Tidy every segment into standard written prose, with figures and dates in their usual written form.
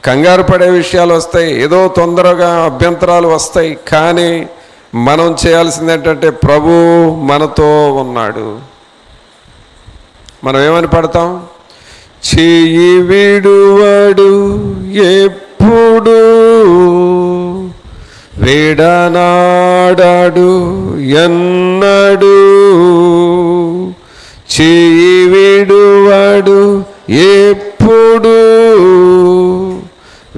కంగారు పడే విషయాలు వస్తాయి, ఏదో తొందరగా అభ్యంతరాలు వస్తాయి. కానీ మనం చేయాల్సింది ఏంటంటే ప్రభు మనతో ఉన్నాడు. మనం ఏమని పడతాం? చెయ్యి విడువడు ఎప్పుడు, విడనాడడు ఎన్నడు. చెయ్యి విడువడు ఎప్పుడు,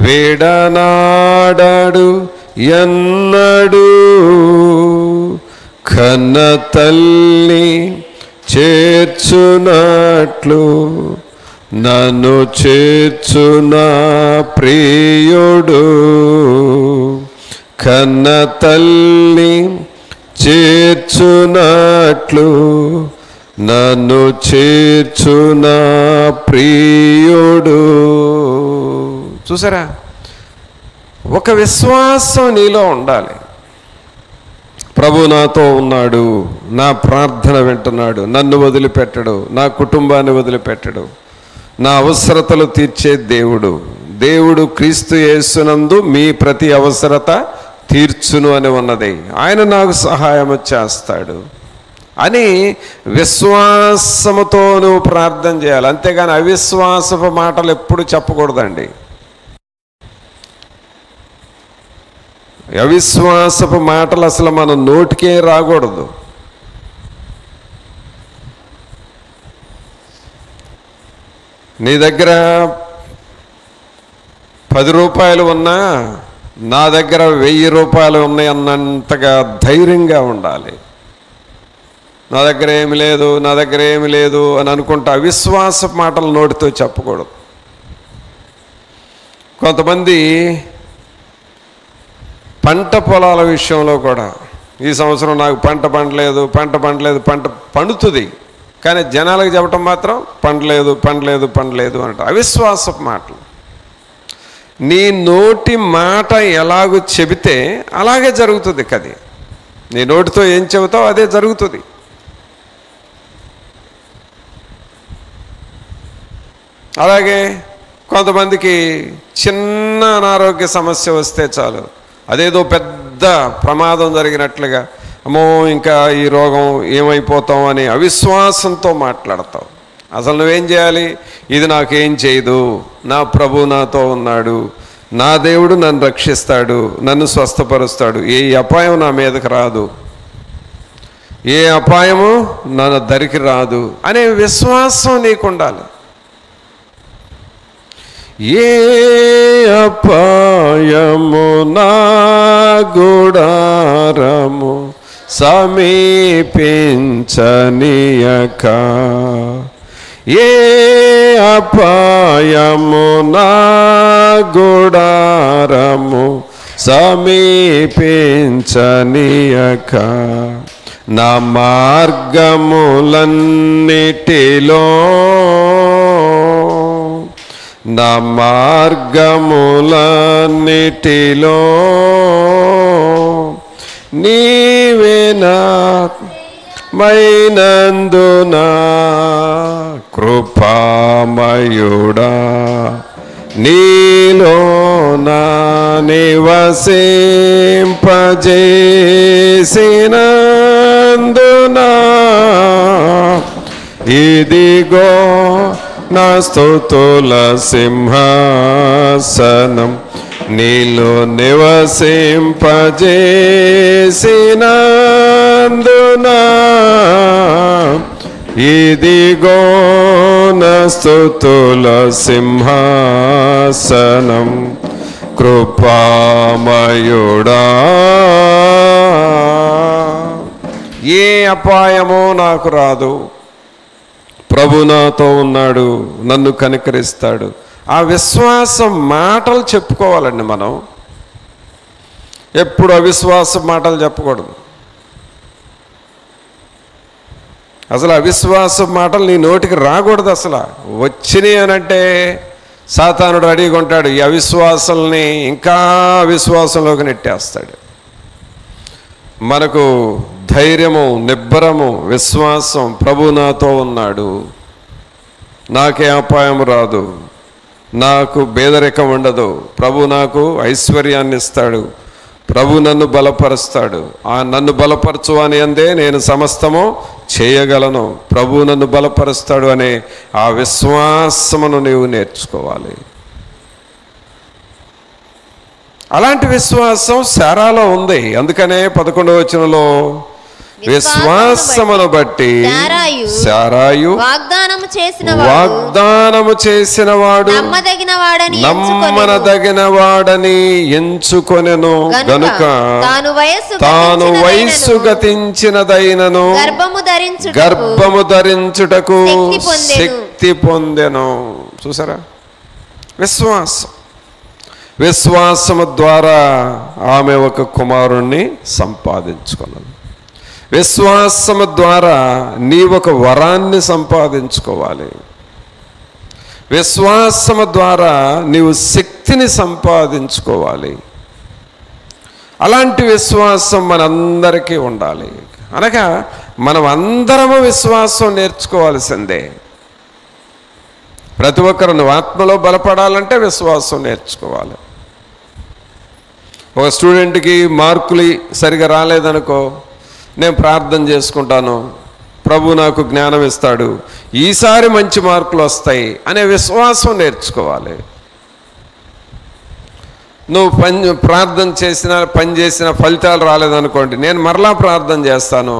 విడనాడడు ఎన్నడు. కన్న తల్లి చేర్చునట్లు నన్ను చేర్చునా ప్రియుడు. కన్న తల్లి చేర్చునట్లు నన్ను చేర్చునా ప్రియుడు. చూసారా, ఒక విశ్వాసం నీలో ఉండాలి. ప్రభు నాతో ఉన్నాడు, నా ప్రార్థన వింటున్నాడు, నన్ను వదిలిపెట్టడు, నా కుటుంబాన్ని వదిలిపెట్టడు, నా అవసరతలు తీర్చే దేవుడు. దేవుడు క్రీస్తు యేసునందు మీ ప్రతి అవసరత తీర్చును అని ఉన్నది. ఆయన నాకు సహాయం చేస్తాడు అని విశ్వాసముతో నువ్వు ప్రార్థన చేయాలి. అంతేగాని అవిశ్వాసపు మాటలు ఎప్పుడు చెప్పకూడదండి. అవిశ్వాసపు మాటలు అసలు మన నోటికే రాకూడదు. నీ దగ్గర 10 రూపాయలు ఉన్నా నా దగ్గర 1000 రూపాయలు ఉన్నాయి అన్నంతగా ధైర్యంగా ఉండాలి. నా దగ్గర ఏమి లేదు, నా దగ్గర ఏమి లేదు అని అనుకుంటా అవిశ్వాసపు మాటలు నోటితో చెప్పకూడదు. కొంతమంది పంట పొలాల విషయంలో కూడా, ఈ సంవత్సరం నాకు పంట పండలేదు, పంట పండుతుంది, కానీ జనాలకు చెప్పటం మాత్రం పండలేదు అంట. అవిశ్వాసపు మాటలు. నీ నోటి మాట ఎలాగో చెబితే అలాగే జరుగుతుంది. కది నీ నోటితో ఏం చెబుతావు అదే జరుగుతుంది. అలాగే కొంతమందికి చిన్న అనారోగ్య సమస్య వస్తే చాలు, అదేదో పెద్ద ప్రమాదం జరిగినట్లుగా, అమ్మో ఇంకా ఈ రోగం ఏమైపోతాం అని అవిశ్వాసంతో మాట్లాడతావు. అసలు నువ్వేం చేయాలి? ఇది నాకేం చేయదు, నా ప్రభు నాతో ఉన్నాడు, నా దేవుడు నన్ను రక్షిస్తాడు, నన్ను స్వస్థపరుస్తాడు, ఏ అపాయం నా మీదకి రాదు, ఏ అపాయము నా దరికి రాదు అనే విశ్వాసం నీకు ఉండాలి. ఏ అపాయము నా గుడారము సమీపించనీయక, ఏ అపాయము నా గుడారము సమీపించనీయక, నా మార్గములన్నిటిలో నీవే నా మైనందున కృపామయుడా, నీలో నా నివసింపజేసినందున ఇదిగో నా స్తుతుల సింహాసనం, నీలో నివసింపజేసినందున ఇదిగో నా స్తుతుల సింహాసనం, కృపామయుడా. ఏ అపాయమో నాకు రాదు, ప్రభు నాతో ఉన్నాడు, నన్ను కనికరిస్తాడు. ఆ విశ్వాసం మాటలు చెప్పుకోవాలండి. మనం ఎప్పుడు అవిశ్వాస మాటలు చెప్పకూడదు. అసలు అవిశ్వాస మాటలు నీ నోటికి రాకూడదు. అసలు వచ్చినాయి అనంటే సాతానుడు రెడీగా ఉంటాడు, ఈ అవిశ్వాసాలని ఇంకా అవిశ్వాసంలోకి నెట్టేస్తాడు. మనకు ధైర్యము, నిబ్బరము, విశ్వాసం, ప్రభు నాతో ఉన్నాడు, నాకే అపాయం రాదు, నాకు పేదరికం ఉండదు, ప్రభు నాకు ఐశ్వర్యాన్ని ఇస్తాడు, ప్రభు నన్ను బలపరుస్తాడు, నన్ను బలపరచు అని అందే నేను సమస్తము చేయగలను, ప్రభు నన్ను బలపరుస్తాడు అనే ఆ విశ్వాసమును నీవు నేర్చుకోవాలి. అలాంటి విశ్వాసం శారాలో ఉంది. అందుకనే 11వ వచనంలో విశ్వాసమును బట్టి శారాయు వాగ్దానము చేసిన వాడు నమ్మదగిన వాడని ఎంచుకొనెను గనుక తాను వయస్సు గతించినదైనను గర్భము ధరించుటకు శక్తి పొందెను. చూసారా, విశ్వాసము ద్వారా ఆమె ఒక కుమారుణ్ణి సంపాదించుకున్నది. విశ్వాసము ద్వారా నీవు ఒక వరాన్ని సంపాదించుకోవాలి. విశ్వాసము ద్వారా నీవు శక్తిని సంపాదించుకోవాలి. అలాంటి విశ్వాసం మనందరికీ ఉండాలి. అనగా మనం అందరము విశ్వాసం నేర్చుకోవాల్సిందే. ప్రతి ఒక్కరు నువ్వు ఆత్మలో బలపడాలంటే విశ్వాసం నేర్చుకోవాలి. ఒక స్టూడెంట్కి మార్కులు సరిగా రాలేదనుకో, నేను ప్రార్థన చేసుకుంటాను, ప్రభు నాకు జ్ఞానం ఇస్తాడు, ఈసారి మంచి మార్కులు వస్తాయి అనే విశ్వాసం నేర్చుకోవాలి. నువ్వు ప్రార్థన పని చేసిన ఫలితాలు రాలేదనుకోండి, నేను మరలా ప్రార్థన చేస్తాను,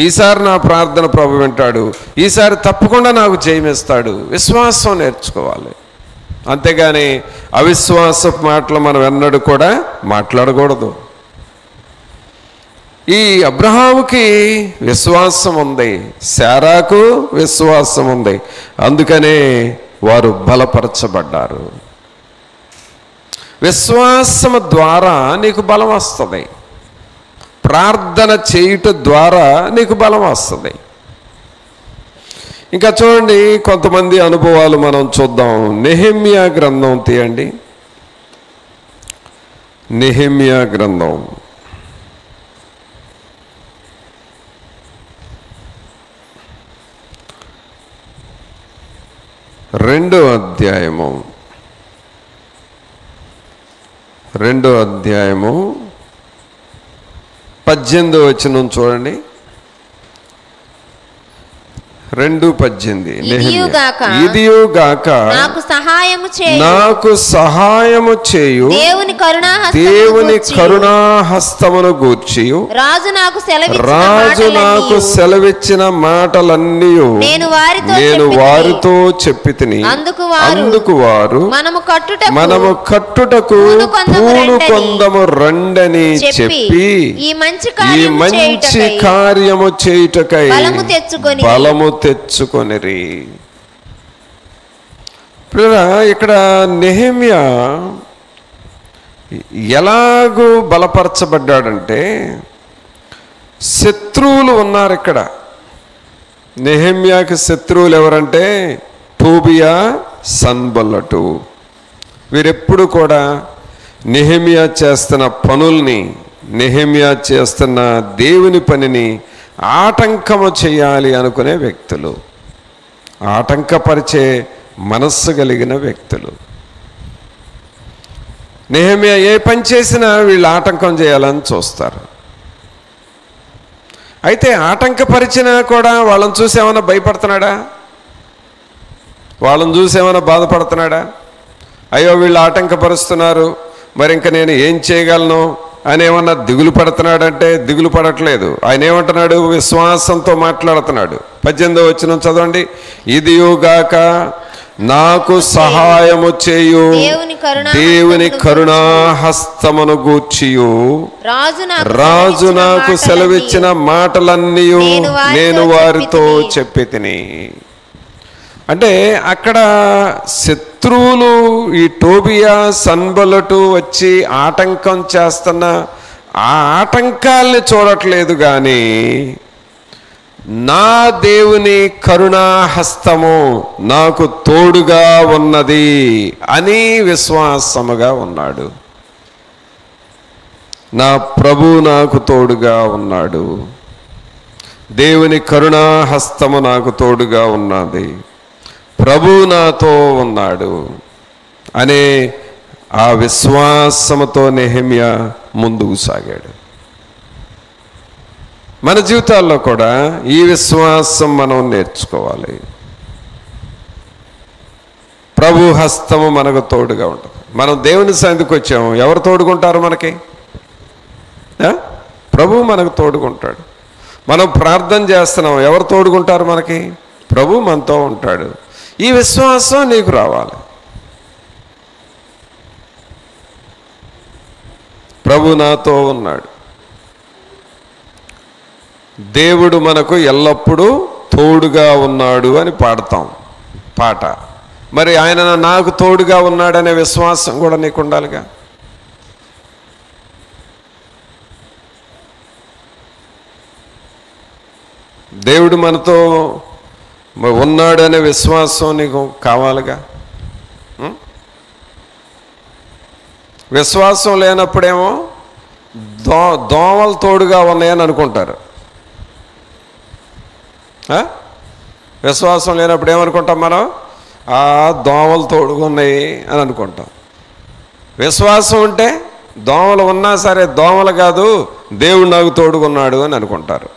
ఈసారి నా ప్రార్థన ప్రభు వింటాడు, ఈసారి తప్పకుండా నాకు జయమిస్తాడు. విశ్వాసం నేర్చుకోవాలి. అంతేగాని అవిశ్వాసపు మాటలు మనం ఎన్నడూ కూడా మాట్లాడకూడదు. ఈ అబ్రహాముకి విశ్వాసం ఉంది, శారాకు విశ్వాసం ఉంది, అందుకనే వారు బలపరచబడ్డారు. విశ్వాసము ద్వారా నీకు బలం వస్తుంది. ప్రార్థన చేయుట ద్వారా నీకు బలం వస్తుంది. ఇంకా చూడండి, కొంతమంది అనుభవాలు మనం చూద్దాం. నెహెమ్యా గ్రంథం తీయండి. నెహెమ్యా గ్రంథం 2వ అధ్యాయము 18వ వచనం చూడండి. 2:18 ఇదియుగాక నాకు సహాయము చేయు దేవుని కరుణాహస్తమును గూర్చి రాజు నాకు సెలవిచ్చిన మాటలన్నీ నేను వారితో చెప్పితిని. అందుకు వారు మనము కట్టుటకు పూనుకొందము రండని చెప్పి ఈ మంచి కార్యము చేయుటకై బలము తెచ్చుకొనిరి. ఇక్కడ నెహెమ్యా ఎలాగూ బలపరచబడ్డాడంటే, శత్రువులు ఉన్నారు ఇక్కడ. నెహెమ్యాకి శత్రువులు ఎవరంటే టోబియా, సన్బల్లటు. వీరెప్పుడు కూడా నెహెమ్యా చేస్తున్న పనుల్ని, నెహెమ్యా చేస్తున్న దేవుని పనిని ఆటంకము చేయాలి అనుకునే వ్యక్తులు, ఆటంకపరిచే మనస్సు కలిగిన వ్యక్తులు. నెహెమ్యా ఏ పని చేసినా వీళ్ళు ఆటంకం చేయాలని చూస్తారు. అయితే ఆటంకపరిచినా కూడా వాళ్ళని చూసి ఏమైనా భయపడుతున్నాడా? వాళ్ళని చూసి ఏమైనా బాధపడుతున్నాడా? అయ్యో వీళ్ళు ఆటంకపరుస్తున్నారు, మరి ఇంక నేను ఏం చేయగలను ఆయన ఏమన్నా దిగులు పడుతున్నాడంటే దిగులు పడట్లేదు. ఆయన ఏమంటున్నాడు? విశ్వాసంతో మాట్లాడుతున్నాడు. 18వ వచనం చదవండి. ఇదియుగాక నాకు సహాయము చేయు దేవుని కరుణాహస్తమును గూర్చియు రాజు నాకు సెలవిచ్చిన మాటలన్నీ నేను వారితో చెప్పితిని. అంటే అక్కడ శత్రువులు ఈ టోబియా, సన్బల్లటు వచ్చి ఆటంకం చేస్తున్న ఆ ఆటంకాల్ని చూడట్లేదు, కానీ నా దేవుని కరుణాహస్తము నాకు తోడుగా ఉన్నది అని విశ్వాసముగా ఉన్నాడు. నా ప్రభు నాకు తోడుగా ఉన్నాడు, దేవుని కరుణాహస్తము నాకు తోడుగా ఉన్నది, ప్రభు నాతో ఉన్నాడు. అనే ఆ విశ్వాసముతో నెహెమ్యా ముందుకు సాగాడు. మన జీవితాల్లో కూడా ఈ విశ్వాసం మనం నేర్చుకోవాలి. ప్రభు హస్తము మనకు తోడుగా ఉంటుంది. మనం దేవుని సన్నిధికి వచ్చాము, ఎవరు తోడుకుంటారు మనకి? ప్రభు మనకు తోడుకుంటాడు. మనం ప్రార్థన చేస్తున్నాం, ఎవరు తోడుకుంటారు మనకి? ప్రభు మనతో ఉంటాడు. ఈ విశ్వాసం నీకు రావాలి. ప్రభు నాతో ఉన్నాడు, దేవుడు మనకు ఎల్లప్పుడూ తోడుగా ఉన్నాడు అని పాడతాం పాట. మరి ఆయన నాకు తోడుగా ఉన్నాడనే విశ్వాసం కూడా నీకు ఉండాలిగా. దేవుడు మనతో ఉన్నాడు అనే విశ్వాసం నీకు కావాలిగా. విశ్వాసం లేనప్పుడేమో దోమలు తోడుగా ఉన్నాయని అనుకుంటారు. విశ్వాసం లేనప్పుడు ఏమనుకుంటాం మనం? దోమలు తోడుగా ఉన్నాయి అని అనుకుంటాం. విశ్వాసం ఉంటే దోమలు ఉన్నా సరే దోమలు కాదు, దేవుడు నాకు తోడుగున్నాడు అని అనుకుంటారు.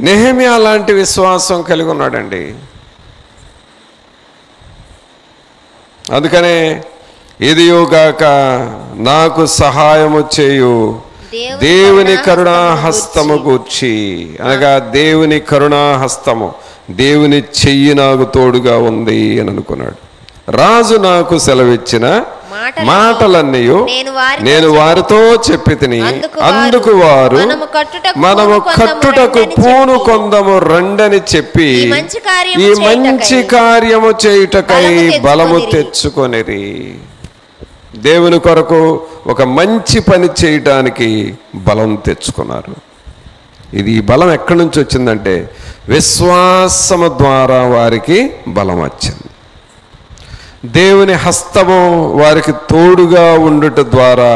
నెహెమ్యా అలాంటి విశ్వాసం కలిగి ఉన్నాడండి. అందుకనే ఇదియోగాక నాకు సహాయము చేయు దేవుని కరుణాహస్తము గూర్చి, అనగా దేవుని కరుణాహస్తము, దేవుని చెయ్యి నాకు తోడుగా ఉంది అని అనుకున్నాడు. రాజు నాకు సెలవిచ్చిన మాటలన్నీ నేను వారితో చెప్పి తిని, అందుకు వారు మనము కట్టుటకు పూనుకొందము రండని చెప్పి ఈ మంచి కార్యము చేయుటకై బలము తెచ్చుకొనిరి. దేవుని కొరకు ఒక మంచి పని చేయటానికి బలం తెచ్చుకున్నారు. ఇది బలం ఎక్కడి నుంచి వచ్చిందంటే విశ్వాసము ద్వారా వారికి బలం వచ్చింది. దేవుని హస్తము వారికి తోడుగా ఉండుట ద్వారా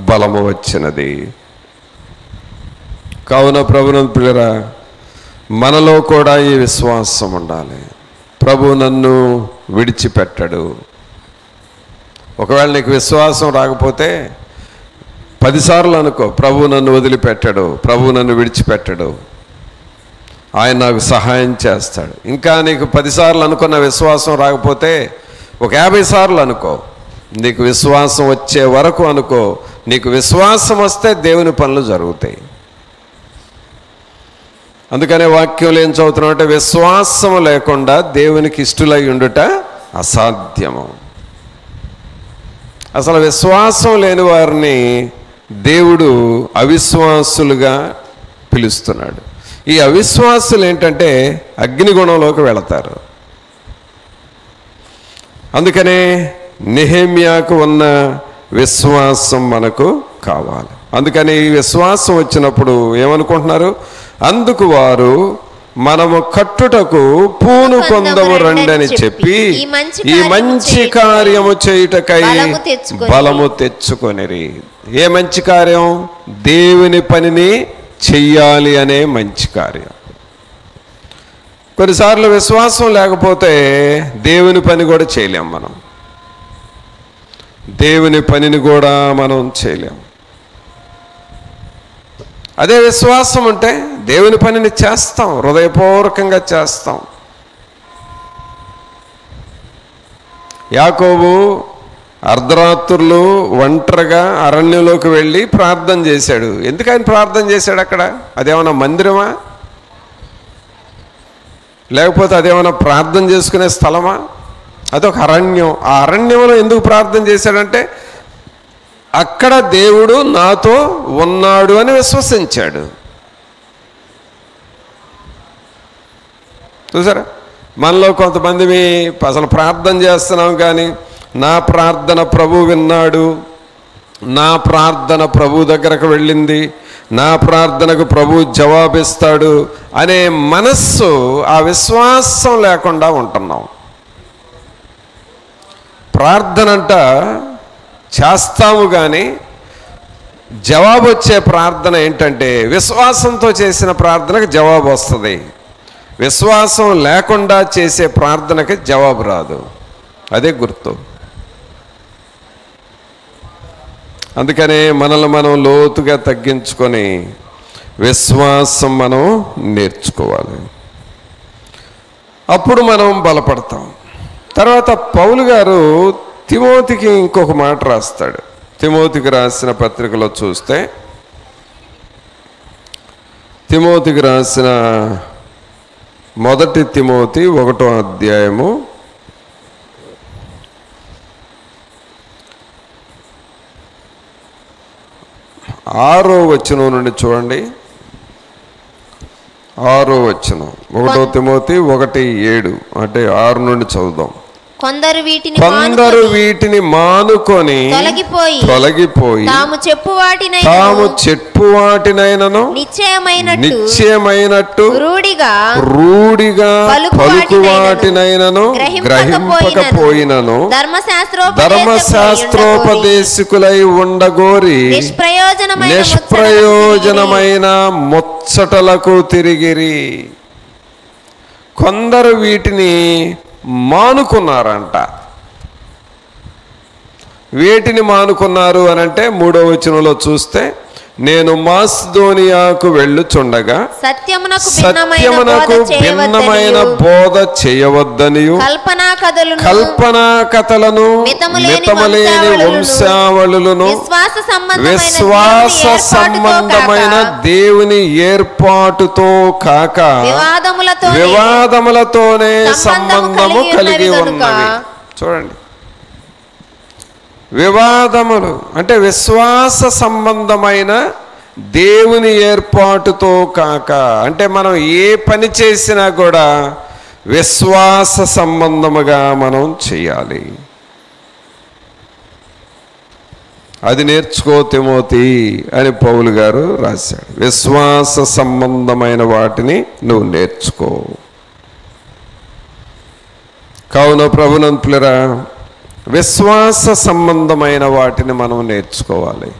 బలము వచ్చినది. కావున ప్రభునందు పిల్లరా, మనలో కూడా ఈ విశ్వాసం ఉండాలి. ప్రభు నన్ను విడిచిపెట్టడు. ఒకవేళ నీకు విశ్వాసం రాకపోతే 10 సార్లు అనుకో, ప్రభు నన్ను వదిలిపెట్టడు, ప్రభు నన్ను విడిచిపెట్టడు, ఆయన నాకు సహాయం చేస్తాడు. ఇంకా నీకు 10 సార్లు అనుకున్న విశ్వాసం రాకపోతే ఒక 50 సార్లు అనుకో. నీకు విశ్వాసం వచ్చే వరకు అనుకో. నీకు విశ్వాసం వస్తే దేవుని పనులు జరుగుతాయి. అందుకనే వాక్యంలో ఏం చదువుతున్నాం అంటే విశ్వాసం లేకుండా దేవునికి ఇష్టలై ఉండుట అసాధ్యము. అసలు విశ్వాసం లేని వారిని దేవుడు అవిశ్వాసులుగా పిలుస్తున్నాడు. ఈ అవిశ్వాసులు ఏంటంటే అగ్నిగుణంలోకి వెళతారు. అందుకనే నెహెమ్యాకు ఉన్న విశ్వాసం మనకు కావాలి. అందుకని ఈ విశ్వాసం వచ్చినప్పుడు ఏమనుకుంటున్నారు? అందుకు వారు మనము కట్టుటకు పూనుకొందము రండని చెప్పి ఈ మంచి కార్యము చేయుటకై బలము తెచ్చుకొనిరి. ఏ మంచి కార్యం? దేవుని పనిని చెయ్యాలి అనే మంచి కార్యం. కొన్నిసార్లు విశ్వాసం లేకపోతే దేవుని పని కూడా చేయలేం. మనం దేవుని పనిని కూడా మనం చేయలేం. అదే విశ్వాసం ఉంటే దేవుని పనిని చేస్తాం, హృదయపూర్వకంగా చేస్తాం. యాకోబు అర్ధరాత్రులు ఒంటరిగా అరణ్యంలోకి వెళ్ళి ప్రార్థన చేశాడు. ఎందుకు ఆయన ప్రార్థన చేశాడు అక్కడ? అదేమన్నా మందిరమా? లేకపోతే అదేమన్నా ప్రార్థన చేసుకునే స్థలమా? అదొక అరణ్యం. ఆ అరణ్యంలో ఎందుకు ప్రార్థన చేశాడంటే అక్కడ దేవుడు నాతో ఉన్నాడు అని విశ్వసించాడు. చూసారా, మనలో కొంతమంది అసలు ప్రార్థన చేస్తున్నాం కానీ నా ప్రార్థన ప్రభు విన్నాడు, నా ప్రార్థన ప్రభు దగ్గరకు వెళ్ళింది, నా ప్రార్థనకు ప్రభు జవాబిస్తాడు అనే మనస్సు, ఆ విశ్వాసం లేకుండా ఉంటున్నాం. ప్రార్థన అంట చేస్తాము కానీ జవాబు వచ్చే ప్రార్థన ఏంటంటే విశ్వాసంతో చేసిన ప్రార్థనకు జవాబు వస్తుంది. విశ్వాసం లేకుండా చేసే ప్రార్థనకి జవాబు రాదు. అదే గుర్తు. అందుకనే మనల్ని మనం లోతుగా తగ్గించుకొని విశ్వాసం మనం నేర్చుకోవాలి. అప్పుడు మనం బలపడతాం. తర్వాత పౌలు గారు తిమోతికి ఇంకొక మాట రాస్తాడు. తిమోతికి రాసిన పత్రికలో చూస్తే, తిమోతికి రాసిన 1 తిమోతి 1వ అధ్యాయము 6వ వచనం నుండి చూడండి. 6వ వచనం 1 తిమోతి 1:7 అంటే 6 నుండి చదువుదాం. కొందరు వీటిని మానుకొని తొలగిపోయి తాము చెప్పు వాటినైనను నిశ్చయమైనట్టు రూఢిగా పలుకు వాటినైనను గ్రహింపకపోయినను ధర్మశాస్త్రోపదేశకులై ఉండగోరి నిష్ప్రయోజనమైన ముచ్చటలకు తిరిగిరి. కొందరు వీటిని మానుకున్నారంట. వేటిని మానుకున్నారు అనంటే 3వ వచనంలో చూస్తే, నేను మాసిదోనియాకు వెళ్ళుచుండగా సత్యమునకు భిన్నమైన బోధ చేయవద్దనియు కల్పనా కథలను మితములేని వంశావళులను విశ్వాస సంబంధమైన దేవుని ఏర్పాటుతో కాక వివాదములతోనే సంబంధము కలిగి ఉన్నవి. చూడండి, వివాదములు అంటే విశ్వాస సంబంధమైన దేవుని ఏర్పాటుతో కాక, అంటే మనం ఏ పని చేసినా కూడా విశ్వాస సంబంధముగా మనం చేయాలి. అది నేర్చుకో తిమోతి అని పౌలు గారు రాశాడు. విశ్వాస సంబంధమైన వాటిని నువ్వు నేర్చుకో. కావున ప్రభునంతులరా, విశ్వాస సంబంధమైన వాటిని మనం నేర్చుకోవాలి.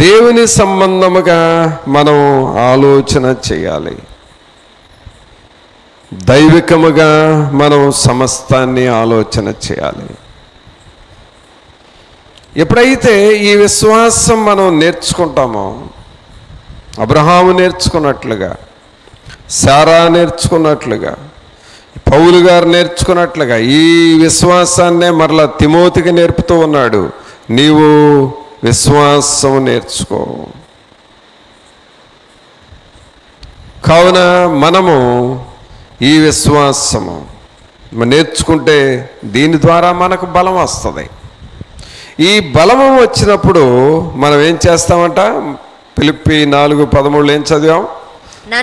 దేవుని సంబంధముగా మనం ఆలోచన చేయాలి. దైవికముగా మనం సమస్తాన్ని ఆలోచన చేయాలి. ఎప్పుడైతే ఈ విశ్వాసం మనం నేర్చుకుంటామో, అబ్రహాము నేర్చుకున్నట్లుగా, శారా నేర్చుకున్నట్లుగా, పౌలు గారు నేర్చుకున్నట్లుగా ఈ విశ్వాసాన్నే మరలా తిమోతికి నేర్పుతూ ఉన్నాడు. నీవు విశ్వాసం నేర్చుకో. కావున మనము ఈ విశ్వాసము నేర్చుకుంటే దీని ద్వారా మనకు బలం వస్తుంది. ఈ బలము వచ్చినప్పుడు మనం ఏం చేస్తామంట? ఫిలిప్పీ 4:13 ఏం చదివాం?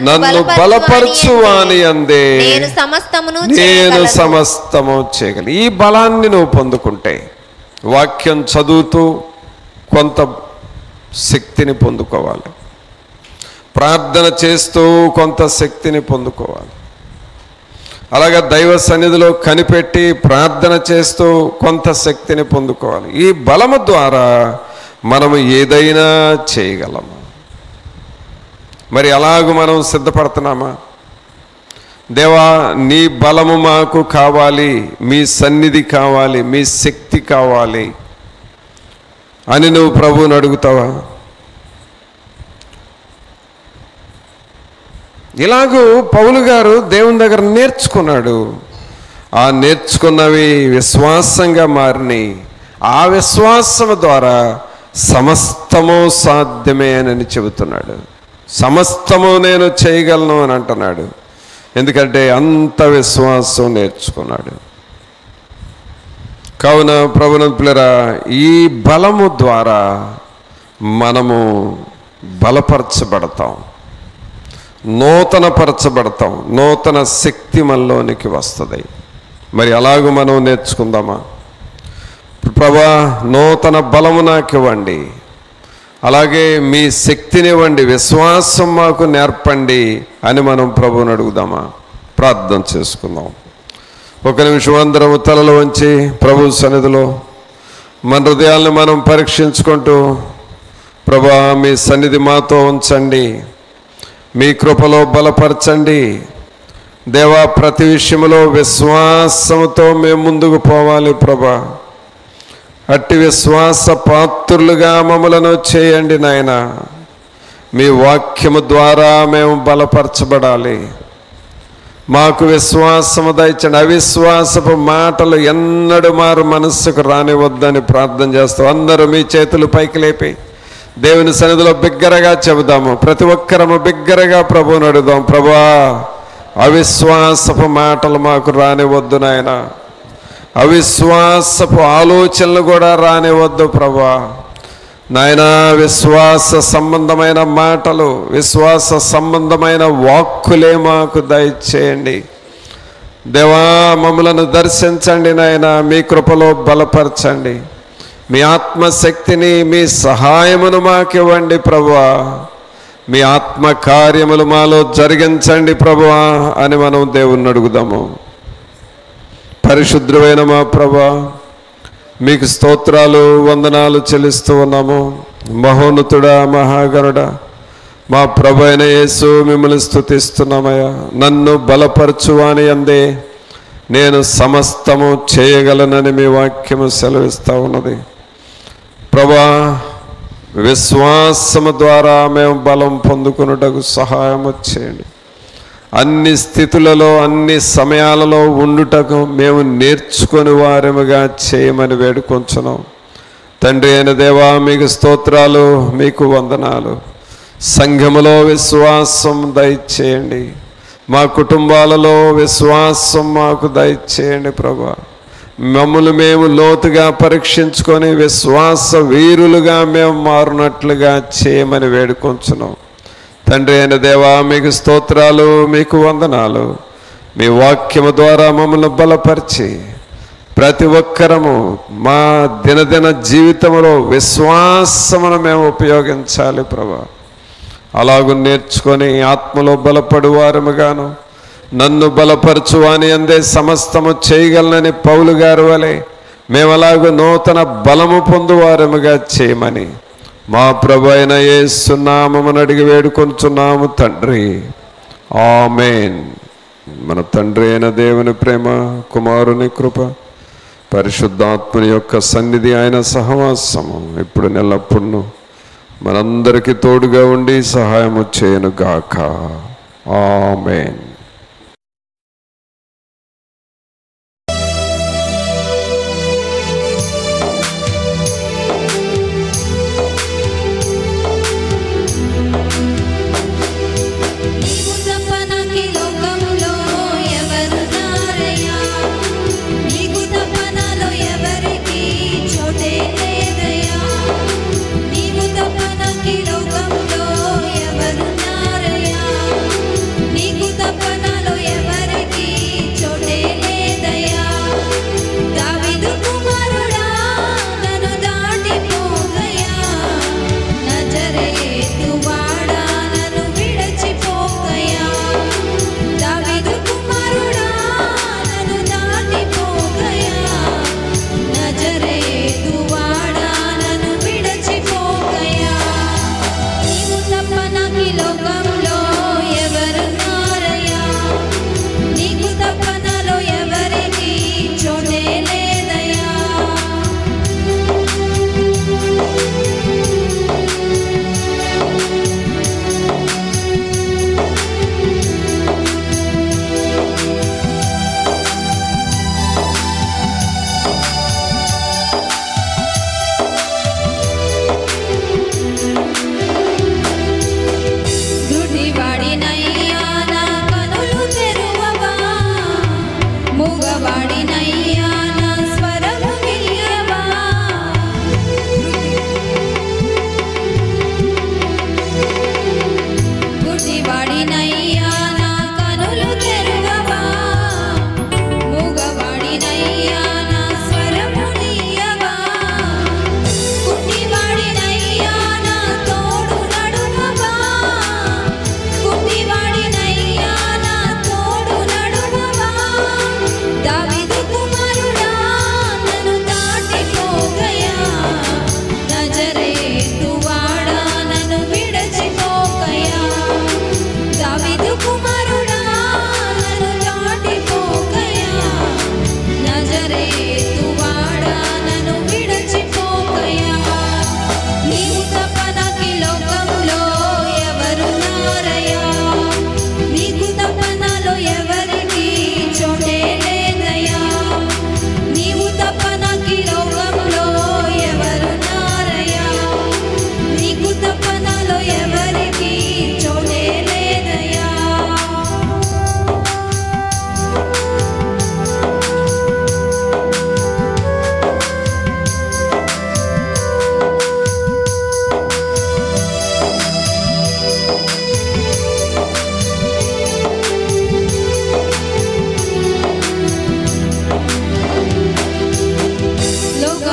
నన్ను బలపరచు వాని అందే నేను సమస్తము చేయగలను. ఈ బలాన్ని నువ్వు పొందుకుంటే, వాక్యం చదువుతూ కొంత శక్తిని పొందుకోవాలి, ప్రార్థన చేస్తూ కొంత శక్తిని పొందుకోవాలి, అలాగే దైవ సన్నిధిలో కనిపెట్టి ప్రార్థన చేస్తూ కొంత శక్తిని పొందుకోవాలి. ఈ బలము ద్వారా మనము ఏదైనా చేయగలము. మరి అలాగూ మనం సిద్ధపడుతున్నామా? దేవా, నీ బలము మాకు కావాలి, మీ సన్నిధి కావాలి, మీ శక్తి కావాలి అని నువ్వు ప్రభువుని అడుగుతావా? ఇలాగూ పౌలు గారు దేవుని దగ్గర నేర్చుకున్నాడు. ఆ నేర్చుకున్నవి విశ్వాసంగా మారిని. ఆ విశ్వాసము ద్వారా సమస్తము సాధ్యమే అని చెబుతున్నాడు. సమస్తము నేను చేయగలను అని అంటున్నాడు. ఎందుకంటే అంత విశ్వాసం నేర్చుకున్నాడు. కావున ప్రభునంతులరా, ఈ బలము ద్వారా మనము బలపరచబడతాం, నూతనపరచబడతాం, నూతన శక్తి మనలోనికి వస్తుంది. మరి అలాగూ మనం నేర్చుకుందామా? ప్రభా, నూతన బలము నాకు ఇవ్వండి, అలాగే మీ శక్తినివ్వండి, విశ్వాసం మాకు నేర్పండి అని మనం ప్రభువుని అడుగుదామా? ప్రార్థన చేసుకుందాం. ఒక నిమిషం అందరం తలలు వంచి ప్రభు సన్నిధిలో మన హృదయాలను మనం పరీక్షించుకుంటూ, ప్రభా మీ సన్నిధి మాతో ఉంచండి, మీ కృపలో బలపరచండి దేవా. ప్రతి విషయంలో విశ్వాసంతో మేము ముందుకు పోవాలి ప్రభా. అట్టి విశ్వాస పాత్రులుగా మమ్మలను చేయండి నాయన. మీ వాక్యము ద్వారా మేము బలపరచబడాలి. మాకు విశ్వాసము దయచండి. అవిశ్వాసపు మాటలు ఎన్నడూ మారు మనస్సుకు రానివద్దని ప్రార్థన చేస్తాం. అందరూ మీ చేతులు పైకి లేపి దేవుని సన్నిధిలో బిగ్గరగా చెబుదాము. ప్రతి ఒక్కరము బిగ్గరగా ప్రభువుని అడుగుదాం. ప్రభా, అవిశ్వాసపు మాటలు మాకు రానివద్దు నాయన. అవిశ్వాసపు ఆలోచనలు కూడా రానివద్దు ప్రభా. నాయనా, విశ్వాస సంబంధమైన మాటలు, విశ్వాస సంబంధమైన వాక్కులే మాకు దయచేయండి దేవా. మమ్మలను దర్శించండి నాయన. మీ కృపలో బలపరచండి. మీ ఆత్మశక్తిని, మీ సహాయమును మాకివ్వండి ప్రభువా. మీ ఆత్మ కార్యములు మాలో జరిగించండి ప్రభువా అని మనం దేవుణ్ణి అడుగుదాము. పరిశుద్ధమైన మా ప్రభువా, మీకు స్తోత్రాలు వందనాలు చెల్లిస్తూ ఉన్నాము. మహోన్నతుడా, మహాగణుడా, మా ప్రభు అయిన యేసు, మిమ్మల్ని స్తుతిస్తున్నామయ్యా. నన్ను బలపరచువాని అందే నేను సమస్తము చేయగలనని మీ వాక్యము సెలవిస్తూ ఉన్నది ప్రభా. విశ్వాసము ద్వారా మేము బలం పొందుకున్నటకు సహాయం చేయండి. అన్ని స్థితులలో, అన్ని సమయాలలో ఉండుటకు మేము నేర్చుకొని వారముగా చేయమని వేడుకొంచున్నాం. తండ్రి అయిన దేవా, మీకు స్తోత్రాలు, మీకు వందనాలు. సంఘములో విశ్వాసం దయచేయండి. మా కుటుంబాలలో విశ్వాసం మాకు దయచేయండి ప్రభా. మమ్మల్ని మేము లోతుగా పరీక్షించుకొని విశ్వాస వీరులుగా మేము మారునట్లుగా చేయమని వేడుకొంచున్నాం. తండ్రి అయిన దేవా, మీకు స్తోత్రాలు, మీకు వందనాలు. మీ వాక్యము ద్వారా మమ్మల్ని బలపరిచి ప్రతి ఒక్కరము మా దినదిన జీవితంలో విశ్వాసమును మేము ఉపయోగించాలి ప్రభా. అలాగూ నేర్చుకొని ఆత్మలో బలపడు వారముగాను, నన్ను బలపరచువాని అందే సమస్తము చేయగలనని పౌలు గారు వలె మేము అలాగూ నూతన బలము పొందువారముగా చేయమని మా ప్రభు అయిన యేసు నామమున అడిగి వేడుకొంచున్నాము తండ్రి. ఆమేన్. మన తండ్రి అయిన దేవుని ప్రేమ, కుమారుని కృప, పరిశుద్ధాత్మని యొక్క సన్నిధి, ఆయన సహవాసము ఇప్పుడు నెల్లప్పుడూ మనందరికీ తోడుగా ఉండి సహాయము చేయను గాక. ఆమేన్. నీకు తప్ప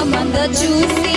మంద చూసి